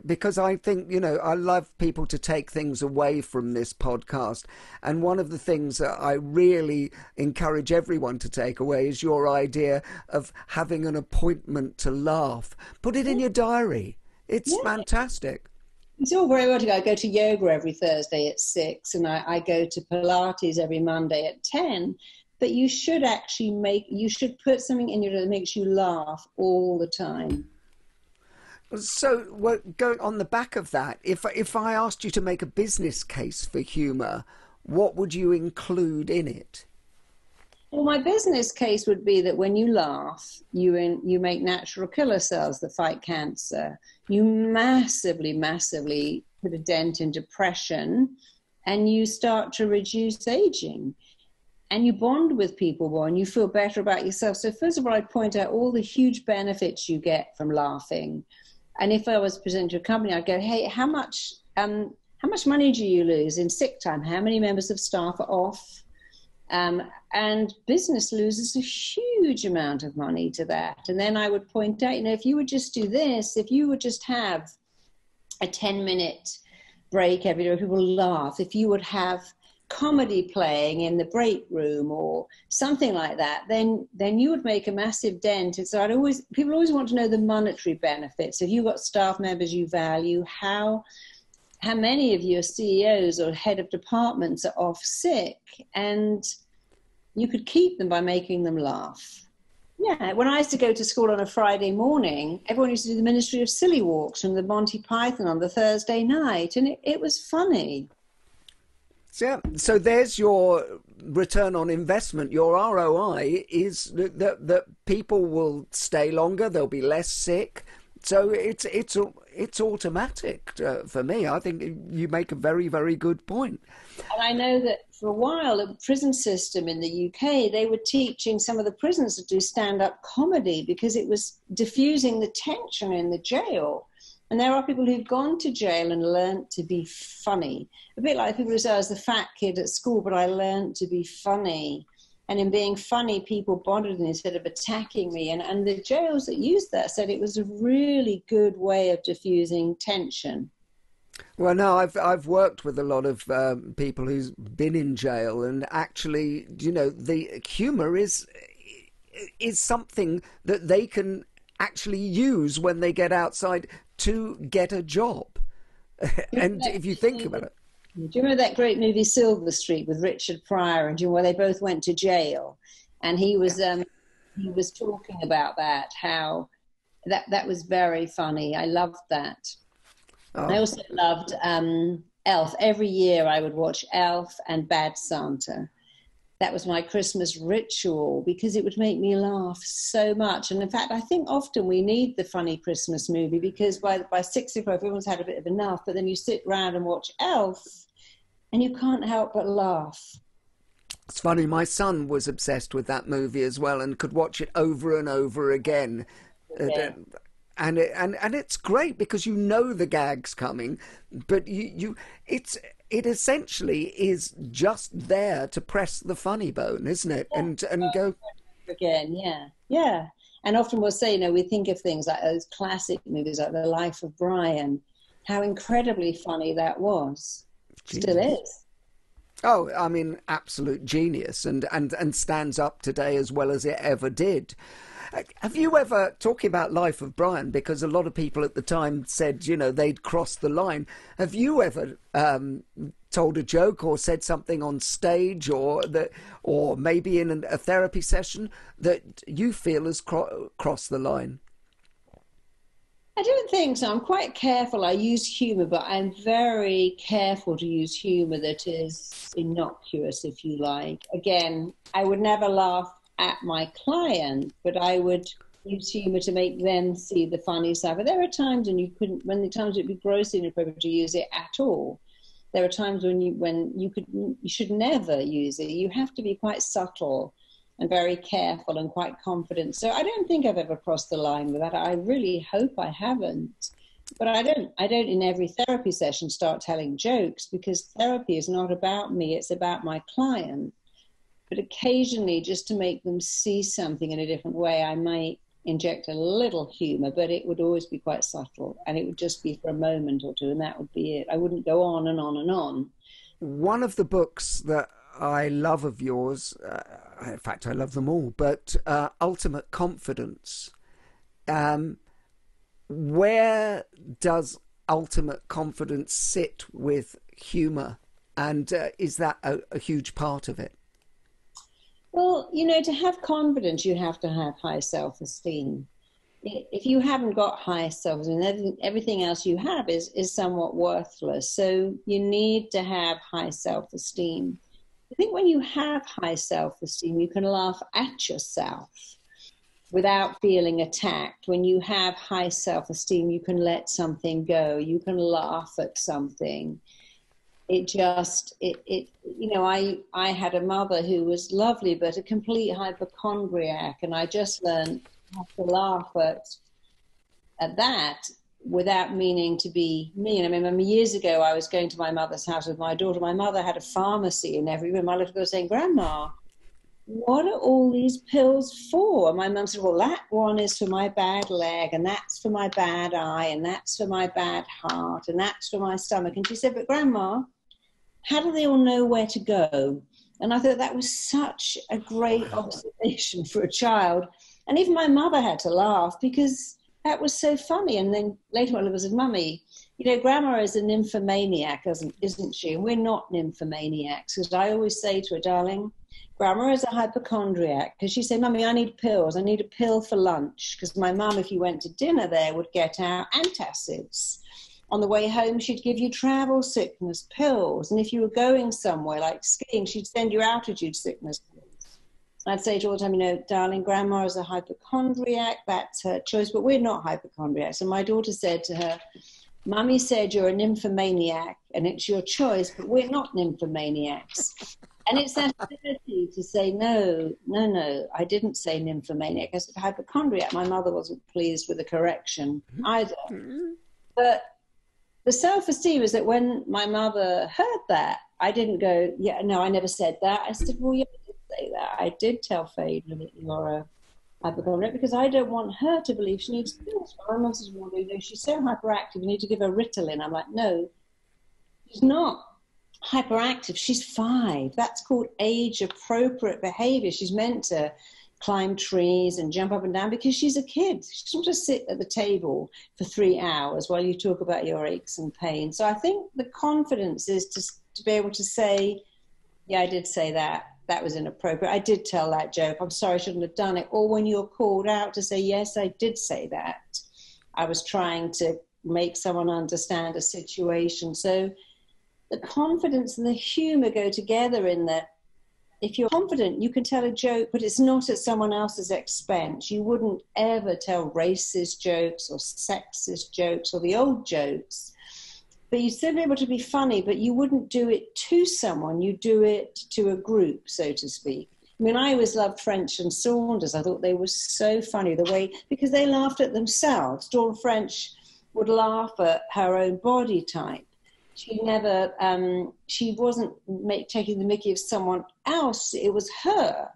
because I think, I love people to take things away from this podcast. And one of the things that I really encourage everyone to take away is your idea of having an appointment to laugh. Put it in your diary. It's fantastic. It's all very well to go. I go to yoga every Thursday at 6 and I go to Pilates every Monday at 10. But you should put something in your that makes you laugh all the time. So, going on the back of that, if I asked you to make a business case for humour, what would you include in it? Well, my business case would be that when you laugh, you make natural killer cells that fight cancer. You massively, massively put a dent in depression, and you start to reduce aging. And you bond with people more and you feel better about yourself. So first of all, I'd point out all the huge benefits you get from laughing. And if I was presenting to a company, I'd go, hey, how much money do you lose in sick time? How many members of staff are off? And business loses a huge amount of money to that. And then I would point out, if you would just do this, if you would just have a 10-minute break every day where people laugh, if you would have comedy playing in the break room or something like that, then you would make a massive dent. And so people always want to know the monetary benefits. If you've got staff members you value, how many of your CEOs or head of departments are off sick, and you could keep them by making them laugh. Yeah, when I used to go to school on a Friday morning, everyone used to do the Ministry of Silly Walks from the Monty Python on the Thursday night, and it was funny. Yeah, so there's your return on investment. Your ROI is that people will stay longer, they'll be less sick. So it's automatic for me. I think you make a very, very good point. And I know that for a while, the prison system in the UK, they were teaching some of the prisoners to do stand-up comedy because it was diffusing the tension in the jail. And there are people who've gone to jail and learned to be funny. A bit like people who say, I was the fat kid at school, but I learned to be funny. And in being funny, people bonded me instead of attacking me. And the jails that used that said it was a really good way of diffusing tension. Well, no, I've worked with a lot of people who's been in jail, and actually, you know, the humour is something that they can actually use when they get outside to get a job. And if you think about it. Do you remember that great movie Silver Street with Richard Pryor and Jim, where they both went to jail? And he was talking about that, how that was very funny. I loved that. Oh. I also loved Elf. Every year I would watch Elf and Bad Santa. That was my Christmas ritual because it would make me laugh so much. And in fact, I think often we need the funny Christmas movie because by 6 o'clock, everyone's had a bit of enough. But then you sit round and watch Elf and you can't help but laugh. It's funny, my son was obsessed with that movie as well and could watch it over and over again. Yeah. And it's great because you know the gag's coming, but it essentially is just there to press the funny bone, isn't it? Yeah. And go again, yeah. And often we'll say, you know, we think of things like those classic movies like The Life of Brian, how incredibly funny that was. Genius. Still is. Oh, I mean, absolute genius, and stands up today as well as it ever did. Have you ever, talking about Life of Brian, because a lot of people at the time said, you know, they'd crossed the line. Have you ever told a joke or said something on stage or maybe in a therapy session that you feel has crossed the line? I don't think so. I'm quite careful. I use humour, but I'm very careful to use humour that is innocuous, if you like. Again, I would never laugh at my client, but I would use humour to make them see the funny side. But there are times when it'd be grossly inappropriate to use it at all. There are times when you should never use it. You have to be quite subtle and very careful and quite confident. So I don't think I've ever crossed the line with that. I really hope I haven't. But I don't in every therapy session start telling jokes because therapy is not about me, it's about my client. But occasionally, just to make them see something in a different way, I might inject a little humour, but it would always be quite subtle. And it would just be for a moment or two, and that would be it. I wouldn't go on and on and on. One of the books that I love of yours, in fact, I love them all, but Ultimate Confidence. Where does ultimate confidence sit with humour? And is that a huge part of it? Well, you know, to have confidence, you have to have high self-esteem. If you haven't got high self-esteem, everything else you have is somewhat worthless. So you need to have high self-esteem. I think when you have high self-esteem, you can laugh at yourself without feeling attacked. When you have high self-esteem, you can let something go. You can laugh at something. I had a mother who was lovely, but a complete hypochondriac. And I just learned how to laugh at that without meaning to be mean. I remember years ago, I was going to my mother's house with my daughter. My mother had a pharmacy in every room. My little girl was saying, "Grandma, what are all these pills for?" And my mum said, "Well, that one is for my bad leg, and that's for my bad eye, and that's for my bad heart, and that's for my stomach." And she said, "But Grandma, how do they all know where to go?" And I thought that was such a great observation for a child. And even my mother had to laugh because that was so funny. And then later on, I said, Mummy, Grandma is a nymphomaniac, isn't she? And we're not nymphomaniacs. Because I always say to her, darling, Grandma is a hypochondriac. Because she said, Mummy, I need pills. I need a pill for lunch. Because my mum, if you went to dinner there, would get out antacids. On the way home, she'd give you travel sickness pills. And if you were going somewhere like skiing, she'd send you altitude sickness pills. I'd say to her all the time, darling, Grandma is a hypochondriac. That's her choice. But we're not hypochondriacs. And my daughter said to her, Mummy said you're a nymphomaniac and it's your choice, but we're not nymphomaniacs. And it's that ability to say, no, I didn't say nymphomaniac. I said hypochondriac. My mother wasn't pleased with the correction either. But the self-esteem is that when my mother heard that, I didn't go, yeah, no, I never said that. I said, well, yeah, I did say that. I did tell Phaedra that you're a hypochondriac because I don't want her to believe she needs pills. My mum says, well, she's so hyperactive, you need to give her Ritalin. I'm like, no, she's not hyperactive. She's 5. That's called age-appropriate behavior. She's meant to climb trees and jump up and down because she's a kid. She doesn't just sit at the table for 3 hours while you talk about your aches and pains. So I think the confidence is to be able to say, yeah, I did say that. That was inappropriate. I did tell that joke. I'm sorry, I shouldn't have done it. Or when you're called out to say, yes, I did say that. I was trying to make someone understand a situation. So the confidence and the humor go together in that if you're confident, you can tell a joke, but it's not at someone else's expense. You wouldn't ever tell racist jokes or sexist jokes or the old jokes. But you'd still be able to be funny, but you wouldn't do it to someone. You do it to a group, so to speak. I mean, I always loved French and Saunders. I thought they were so funny, the way, because they laughed at themselves. Dawn French would laugh at her own body type. She never, she wasn't taking the mickey of someone else. It was her.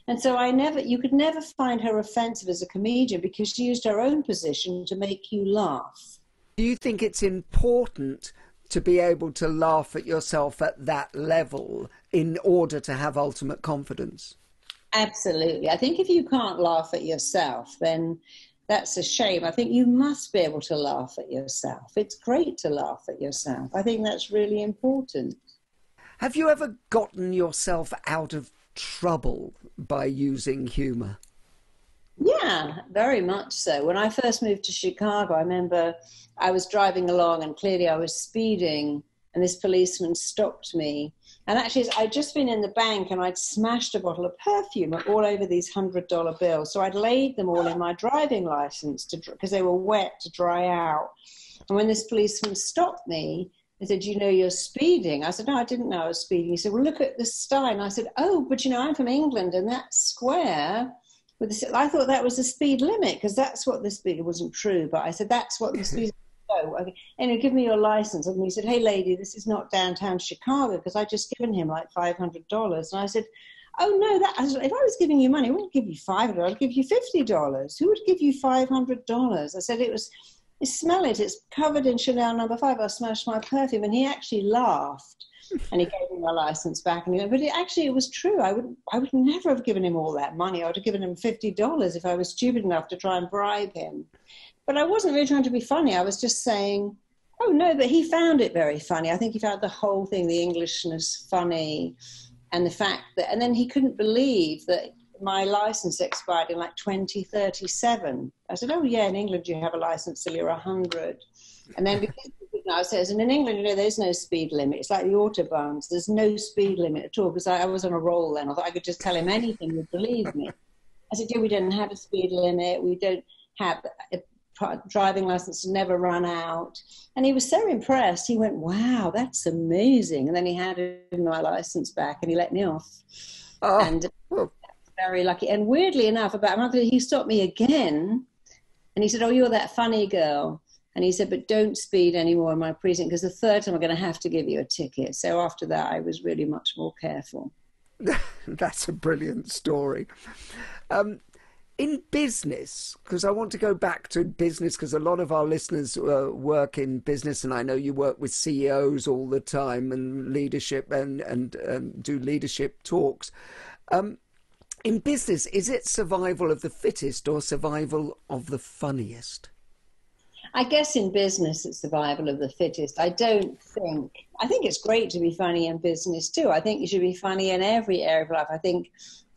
And so you could never find her offensive as a comedian because she used her own position to make you laugh. Do you think it's important to be able to laugh at yourself at that level in order to have ultimate confidence? Absolutely. I think if you can't laugh at yourself, then that's a shame. I think you must be able to laugh at yourself. It's great to laugh at yourself. I think that's really important. Have you ever gotten yourself out of trouble by using humour? Yeah, very much so. When I first moved to Chicago, I remember I was driving along and clearly I was speeding and this policeman stopped me. And actually, I'd just been in the bank and I'd smashed a bottle of perfume all over these $100 bills. So I'd laid them all in my driving license because they were wet to dry out. And when this policeman stopped me, he said, you're speeding. I said, no, I didn't know I was speeding. He said, well, look at this sign. I said, oh, but I'm from England and that square... I thought that was the speed limit because that's what the speed, it wasn't true, but I said, that's what the speed limit. Okay. Anyway, give me your license. And he said, hey, lady, this is not downtown Chicago because I'd just given him like $500. And I said, oh, no, if I was giving you money, I wouldn't give you $500, I'd give you $50. Who would give you $500? I said, smell it, it's covered in Chanel No. 5. I smashed my perfume. And he actually laughed. And he gave me my license back. And but it was true. I would never have given him all that money. I would have given him $50 if I was stupid enough to try and bribe him. But I wasn't really trying to be funny. I was just saying, oh, no, but he found it very funny. I think he found the whole thing, the Englishness, funny. And the fact that, and then he couldn't believe that my license expired in like 2037. I said, oh, yeah, in England you have a license till you're 100. And then because I says, and in England, there's no speed limit. It's like the autobahns. There's no speed limit at all because I was on a roll then. I thought I could just tell him anything, he'd believe me. I said, yeah, we don't have a speed limit. We don't have a driving license to never run out. And he was so impressed. He went, wow, that's amazing. And then he handed my license back and he let me off. Oh. And very lucky. And weirdly enough, about a month later, he stopped me again. And he said, oh, you're that funny girl. And he said, but don't speed anymore in my precinct because the third time I'm going to have to give you a ticket. So after that, I was really much more careful. That's a brilliant story. In business, because I want to go back to business because a lot of our listeners work in business, and I know you work with CEOs all the time and leadership and do leadership talks. In business, is it survival of the fittest or survival of the funniest? I guess in business, it's survival of the fittest. I think it's great to be funny in business too. I think you should be funny in every area of life. I think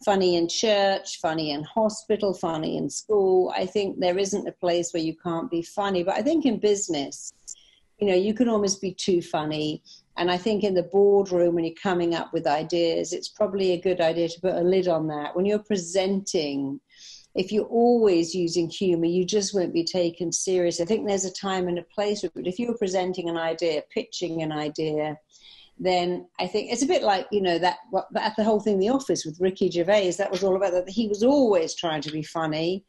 funny in church, funny in hospital, funny in school. I think there isn't a place where you can't be funny. But I think in business, you can almost be too funny. And I think in the boardroom, when you're coming up with ideas, it's probably a good idea to put a lid on that. When you're presenting, if you're always using humour, you just won't be taken serious. I think there's a time and a place for it. If you're presenting an idea, pitching an idea, then I think it's a bit like, the whole thing in The Office with Ricky Gervais, that was all about that. He was always trying to be funny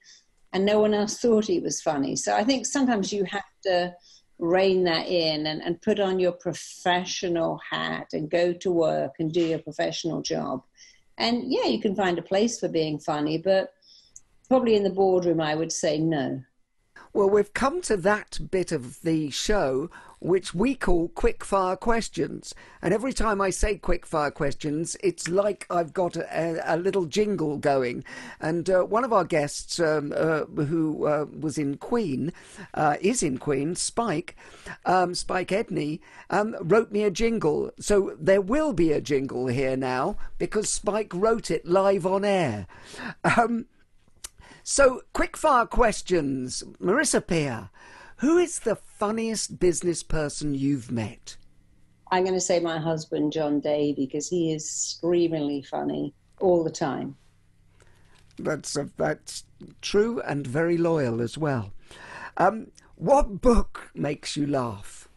and no one else thought he was funny. So I think sometimes you have to rein that in and put on your professional hat and go to work and do your professional job. And yeah, you can find a place for being funny, but probably in the boardroom, I would say no. Well, we've come to that bit of the show which we call Quickfire Questions. And every time I say Quickfire Questions, it's like I've got a little jingle going. And one of our guests who was in Queen, is in Queen, Spike Edney, wrote me a jingle. So there will be a jingle here now because Spike wrote it live on air. So, quickfire questions. Marisa Peer, who is the funniest business person you've met? I'm going to say my husband, John Day, because he is screamingly funny all the time. That's true and very loyal as well. What book makes you laugh?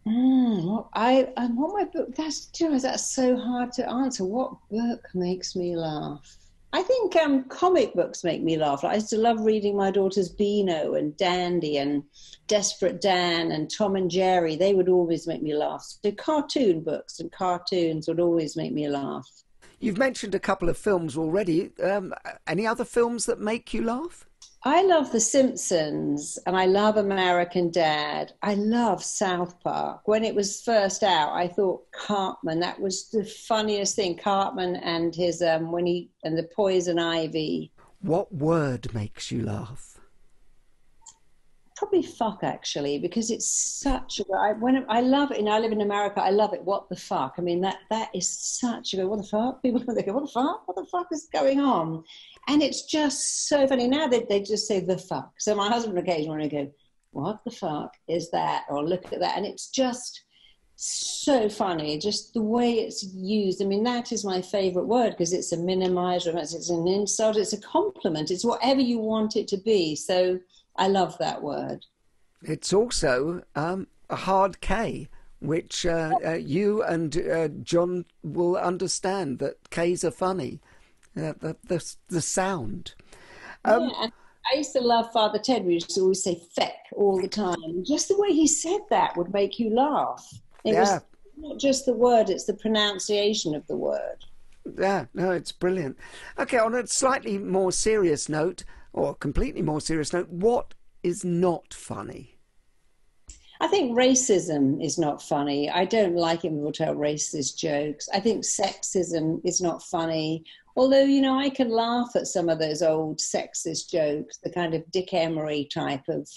What my book? That's so hard to answer. What book makes me laugh? I think comic books make me laugh. I used to love reading my daughters Beano and Dandy and Desperate Dan and Tom and Jerry. They would always make me laugh. So cartoon books and cartoons would always make me laugh. You've mentioned a couple of films already. Any other films that make you laugh? I love The Simpsons and I love American Dad. I love South Park. When it was first out, I thought Cartman, that was the funniest thing. Cartman and his and the poison ivy. What word makes you laugh? Probably fuck, actually, because it's such I love it. I live in America. I love it. What the fuck? I mean, that is such a what the fuck? People they go, what the fuck? What the fuck is going on? And it's just so funny. Now they just say the fuck. So my husband occasionally will go, what the fuck is that? Or look at that. And it's just so funny, just the way it's used. I mean, that is my favorite word because it's a minimizer, it's an insult, it's a compliment, it's whatever you want it to be. So I love that word. It's also a hard K, which you and John will understand that Ks are funny. The sound. And I used to love Father Ted. We used to always say feck all the time. Just the way he said that would make you laugh. It was not just the word, it's the pronunciation of the word. Yeah, no, it's brilliant. Okay, on a slightly more serious note, or a completely more serious note, what is not funny? I think racism is not funny. I don't like it when people tell racist jokes. I think sexism is not funny. Although, I can laugh at some of those old sexist jokes, the kind of Dick Emery type of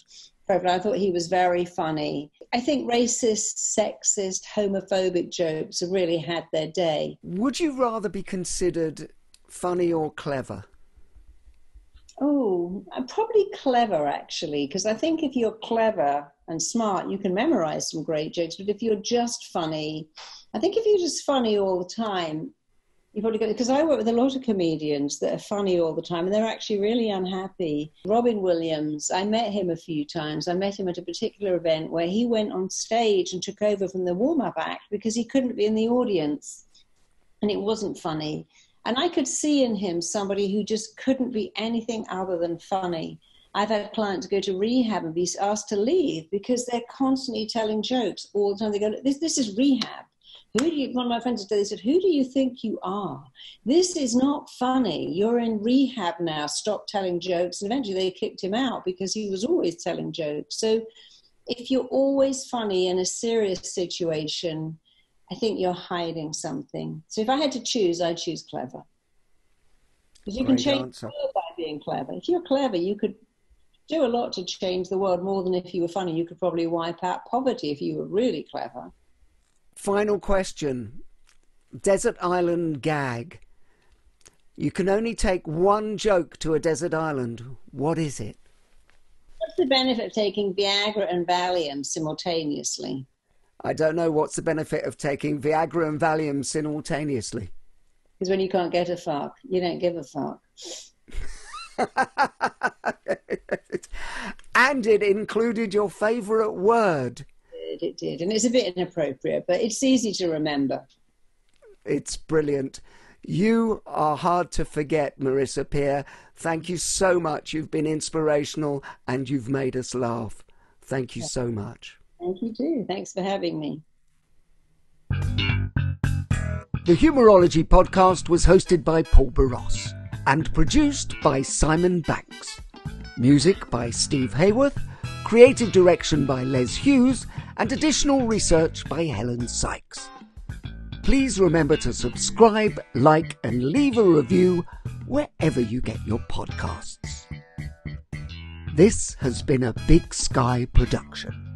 program. I thought he was very funny. I think racist, sexist, homophobic jokes have really had their day. Would you rather be considered funny or clever? Oh, I'm probably clever, actually, because I think if you're clever and smart, you can memorize some great jokes. But if you're just funny, I think if you're just funny all the time, you've probably got, because I work with a lot of comedians that are funny all the time and they're actually really unhappy. Robin Williams, I met him a few times. I met him at a particular event where he went on stage and took over from the warm-up act because he couldn't be in the audience and it wasn't funny. And I could see in him somebody who just couldn't be anything other than funny. I've had clients go to rehab and be asked to leave because they're constantly telling jokes all the time. They go, this is rehab. One of my friends today said, who do you think you are? This is not funny. You're in rehab now. Stop telling jokes. And eventually they kicked him out because he was always telling jokes. So if you're always funny in a serious situation, I think you're hiding something. So if I had to choose, I'd choose clever. Because you can change the world by being clever. If you're clever, you could do a lot to change the world, more than if you were funny. You could probably wipe out poverty if you were really clever. Final question. Desert island gag. You can only take one joke to a desert island. What is it? What's the benefit of taking Viagra and Valium simultaneously? I don't know. What's the benefit of taking Viagra and Valium simultaneously? Because when you can't get a fuck, you don't give a fuck. And it included your favourite word. It did. And it's a bit inappropriate, but it's easy to remember. It's brilliant. You are hard to forget, Marisa Peer. Thank you so much. You've been inspirational and you've made us laugh. Thank you so much. Thank you too. Thanks for having me. The Humourology Podcast was hosted by Paul Boross and produced by Simon Banks. Music by Steve Hayworth, creative direction by Les Hughes, and additional research by Helen Sykes. Please remember to subscribe, like, and leave a review wherever you get your podcasts. This has been a Big Sky production.